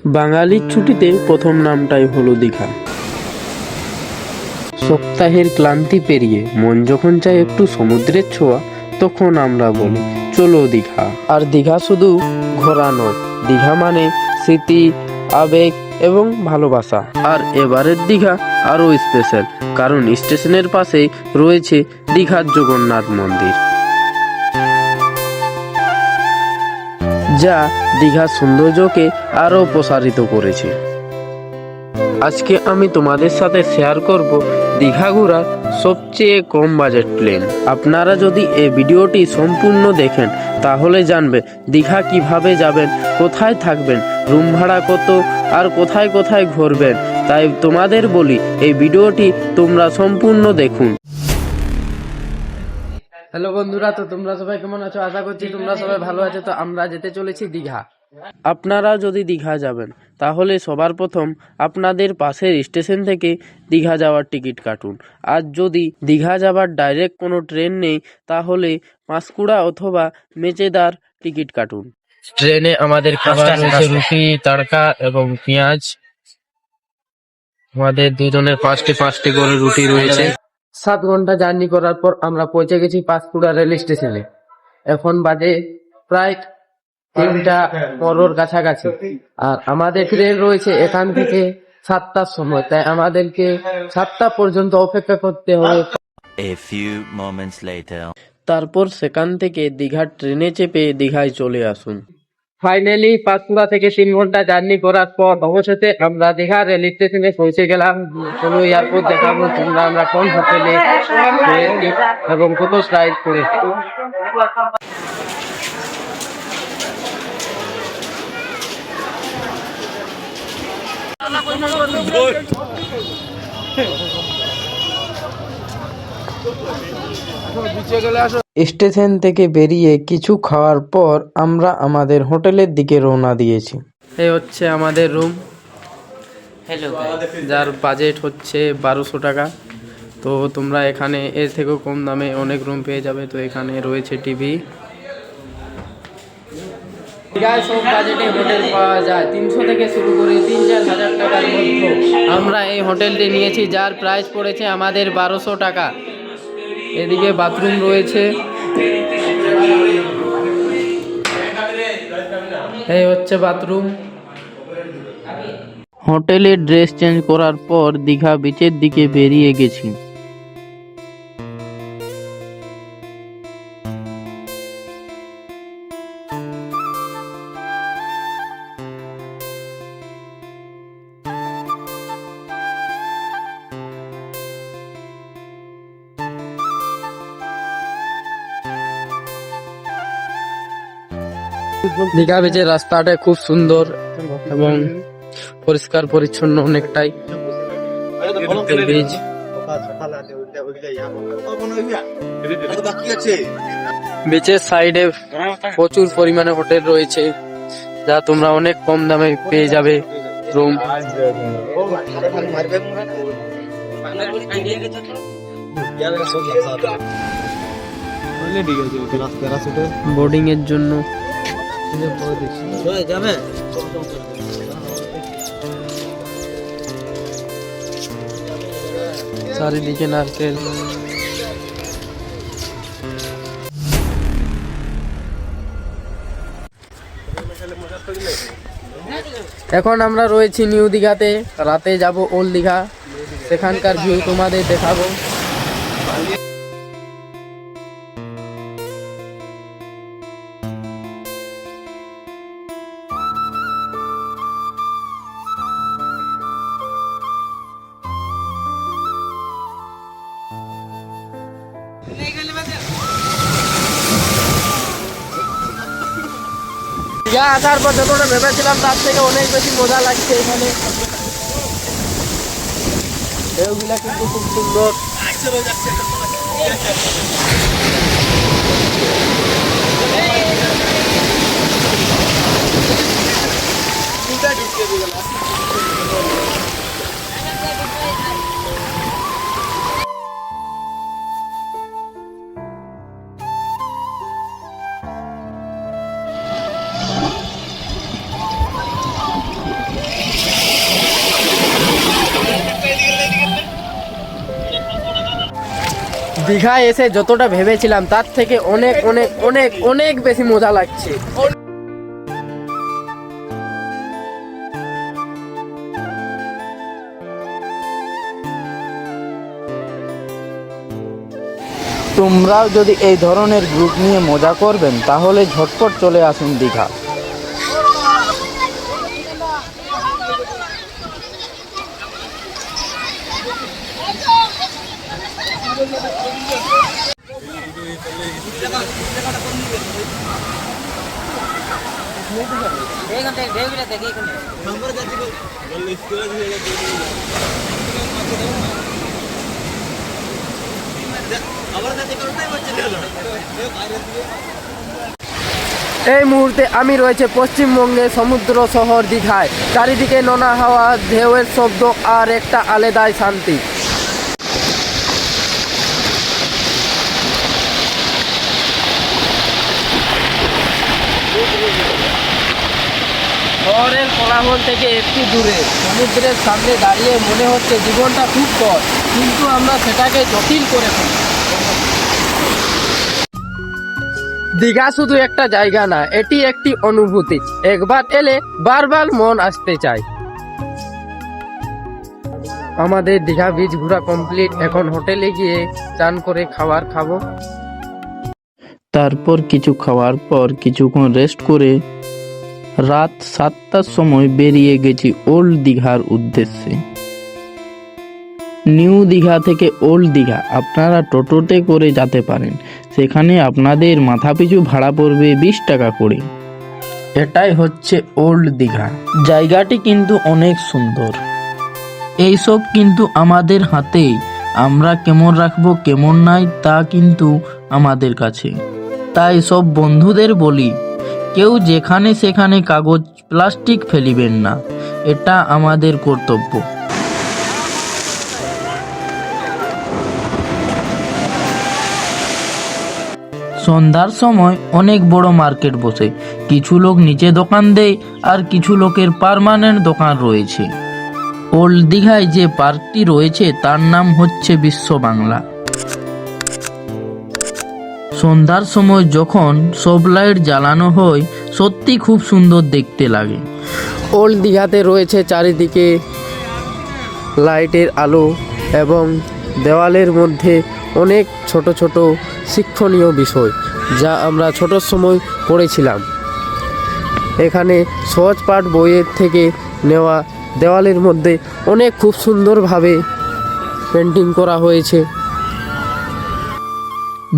বাঙালির ছুটিতে প্রথম নামটাই হলো দীঘা। সপ্তাহের ক্লান্তি পেরিয়ে মন যখন চায় একটু সমুদ্রের ছোঁয়া, তখন আমরা বলি চলো দীঘা। আর দীঘা শুধু ঘোরা নয়, দীঘা মানে স্মৃতি, আবেগ এবং ভালোবাসা। আর এবারের দীঘা আরও স্পেশাল, কারণ স্টেশনের পাশেই রয়েছে দীঘার জগন্নাথ মন্দির, যা দীঘার সৌন্দর্যকে আরও প্রসারিত করেছে। আজকে আমি তোমাদের সাথে শেয়ার করব দীঘা ঘোরার সবচেয়ে কম বাজেট প্ল্যান। আপনারা যদি এই ভিডিওটি সম্পূর্ণ দেখেন তাহলে জানবে দীঘা কিভাবে যাবেন, কোথায় থাকবেন, রুম ভাড়া কত আর কোথায় কোথায় ঘুরবেন। তাই তোমাদের বলি এই ভিডিওটি তোমরা সম্পূর্ণ দেখুন। হ্যালো বন্ধুরা, তো তোমরা সবাই কেমন আছো? আশা করছি তোমরা সবাই ভালো আছো। তো আমরা যেতে চলেছি দীঘা। আপনারা যদি দীঘা যাবেন তাহলে সবার প্রথম আপনাদের পাশের স্টেশন থেকে দীঘা যাওয়ার টিকিট কাটুন। আর যদি দীঘা যাবার ডাইরেক্ট কোনো ট্রেন নেই তাহলে পাঁশকুড়া অথবা মেচেদার টিকিট কাটুন। ট্রেনে আমাদের খাবার রয়েছে রুটি, তড়কা এবং পেঁয়াজ। আমাদের দুজনের পাঁচটি পাঁচটি করে রুটি রয়েছে। 7 ঘন্টা জার্নি করার পর আমরা পৌঁছে গেছি পাঁশকুড়া রেল স্টেশনে। এখন বাজে প্রায় 3টা কাছাকাছি। আর আমাদের ট্রেন রয়েছে এখান থেকে 7টার সময়, তাই আমাদেরকে 7টা পর্যন্ত অপেক্ষা করতে হবে। A few moments later. তারপর সেখান থেকে দীঘার ট্রেনে চেপে দীঘায় চলে আসুন। ফাইনালি পাঁশকুড়া থেকে 3 ঘন্টা জার্নি করার পর অবশেষে আমরা দীঘা রেল স্টেশনে পৌঁছে গেলাম। কোনো এয়ারপোর্ট দেখাবো তোমরা আমরা কোন হোটেলে এবং কত ফ্লাইট করেছি। স্টেশন থেকে বেরিয়ে কিছু খাওয়ার পর আমরা আমাদের হোটেলের দিকে রওনা দিয়েছি। এই হচ্ছে আমাদের রুম, যার বাজেট হচ্ছে 1200 টাকা। তো তোমরা এখানে এর থেকেও কম দামে অনেক রুম পেয়ে যাবে। তো এখানে রয়েছে টিভি। সব বাজেটে হোটেল পাওয়া যায়, 300 থেকে শুরু করে 3-4 হাজার টাকার মধ্যে। আমরা এই হোটেলটি নিয়েছি যার প্রাইস পড়েছে আমাদের 1200 টাকা। এদিকে বাথরুম রয়েছে। এই হচ্ছে বাথরুম। হোটেলে ড্রেস চেঞ্জ করার পর দীঘা বিচের দিকে বেরিয়ে গেছি। দীঘা বিচের রাস্তাটা খুব সুন্দর এবং পরিষ্কার পরিচ্ছন্ন অনেকটাই। বিচের সাইডে প্রচুর পরিমাণে হোটেল রয়েছে, যা তোমরা অনেক কম দামে পেয়ে যাবে রুম। বোর্ডিং এর জন্য চারিদিকে নারকেল। এখন আমরা রয়েছি নিউ দীঘাতে, রাতে যাব ওল্ড দীঘা, সেখানকার ভিউ তোমাদের দেখাবো। দীঘা আসার পর যতটা ভেবেছিলাম তার থেকে অনেক বেশি মজা লাগছে এখানে। ঢেউগুলা কিন্তু খুব সুন্দর। দীঘায় এসে যতটা ভেবেছিলাম তার থেকে অনেক অনেক অনেক অনেক বেশি মজা লাগছে। তোমরাও যদি এই ধরনের গ্রুপ নিয়ে মজা করবেন তাহলে ঝটপট চলে আসুন দীঘা। এই মুহূর্তে আমি রয়েছে পশ্চিমবঙ্গের সমুদ্র শহর দীঘায়। চারিদিকে নোনা হাওয়া, ঢেউয়ের শব্দ আর একটা আলাদাই শান্তি। শহরের কোলাহল থেকে একটু দূরে সমুদ্রের সামনে দাঁড়িয়ে মনে হচ্ছে জীবনটা খুব কম, কিন্তু আমরা সেটাকে জটিল করে ফেলি। দীঘা শুধু একটা জায়গা না, এটি একটি অনুভূতি। একবার এলে বারবার মন আসতে চায়। আমাদের দীঘা বিচ ঘোরা কমপ্লিট। এখন হোটেলে গিয়ে চান করে খাবার খাবো। তারপর কিছু খাওয়ার পর কিছুক্ষণ রেস্ট করে রাত 7টার সময় বেরিয়ে গেছি ওল্ড দীঘার উদ্দেশ্যে। নিউ দীঘা থেকে ওল্ড দীঘা আপনারা টোটোতে করে যেতে পারেন। সেখানে আপনাদের মাথাপিছু ভাড়া পড়বে 20 টাকা করে। এটাই হচ্ছে ওল্ড দীঘা। জায়গাটি কিন্তু অনেক সুন্দর। এইসব কিন্তু আমাদের হাতেই, আমরা কেমন রাখবো কেমন নাই তা কিন্তু আমাদের কাছে। তাই সব বন্ধুদের বলি, কেউ যেখানে সেখানে কাগজ প্লাস্টিক ফেলিবেন না, এটা আমাদের কর্তব্য। সন্ধ্যার সময় অনেক বড় মার্কেট বসে। কিছু লোক নিচে দোকান দেয় আর কিছু লোকের পার্মানেন্ট দোকান রয়েছে। ওল্ড দীঘায় যে পার্কটি রয়েছে তার নাম হচ্ছে বিশ্ব বাংলা। সন্ধ্যার সময় যখন সব লাইট জ্বালানো হয় সত্যি খুব সুন্দর দেখতে লাগে। ওল্ড দীঘাতে রয়েছে চারিদিকে লাইটের আলো এবং দেওয়ালের মধ্যে অনেক ছোট ছোট শিক্ষণীয় বিষয়, যা আমরা ছোটোর সময় পড়েছিলাম। এখানে সহজ পাঠ বইয়ের থেকে নেওয়া দেওয়ালের মধ্যে অনেক খুব সুন্দরভাবে পেন্টিং করা হয়েছে।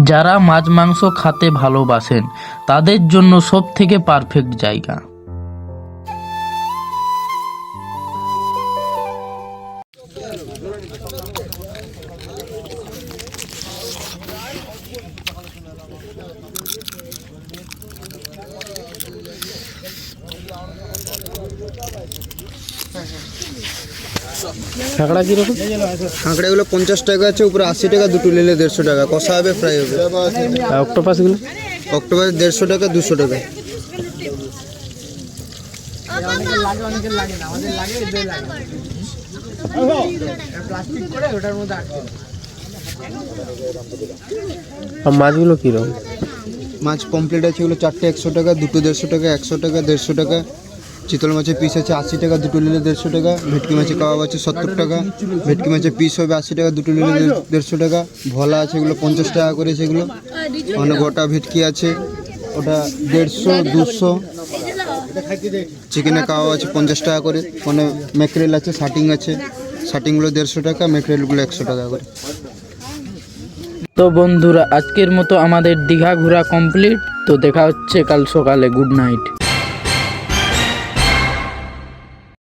যারা মাছ মাংস খেতে ভালোবাসেন তাদের জন্য সব থেকে পারফেক্ট জায়গা। কাঁকড়া কীরকম? কাঁকড়াগুলো 50 টাকা আছে, উপরে 80 টাকা, দুটো নিলে 150 টাকা। কষা হবে, ফ্রাই হবে। আর অক্টোপাসগুলো? অক্টোপাস 150 টাকা, 200 টাকা। আর মাছগুলো কীরকম? মাছ পমপ্লেট আছে, ওগুলো 4টে 100 টাকা, দুটো 150 টাকা, 100 টাকা, 150 টাকা। চিতল মাছের পিস আছে 80 টাকা, দুটো নিলে 150 টাকা। ভেটকি মাছের কাবাব আছে 70 টাকা। ভেটকি মাছের পিস হবে 80 টাকা, দুটো নিলে 150 টাকা। ভোলা আছে, এগুলো 50 টাকা করে। সেগুলো মানে গোটা ভেটকি আছে, ওটা 150, 200। চিকেনের কাবাব আছে 50 টাকা করে। মানে ম্যাকরেল আছে, শাটিং আছে, শাটিংগুলো 150 টাকা, ম্যাকরেলগুলো 100 টাকা করে। তো বন্ধুরা, আজকের মতো আমাদের দীঘা ঘোরা কমপ্লিট। তো দেখা হচ্ছে কাল সকালে। Good night.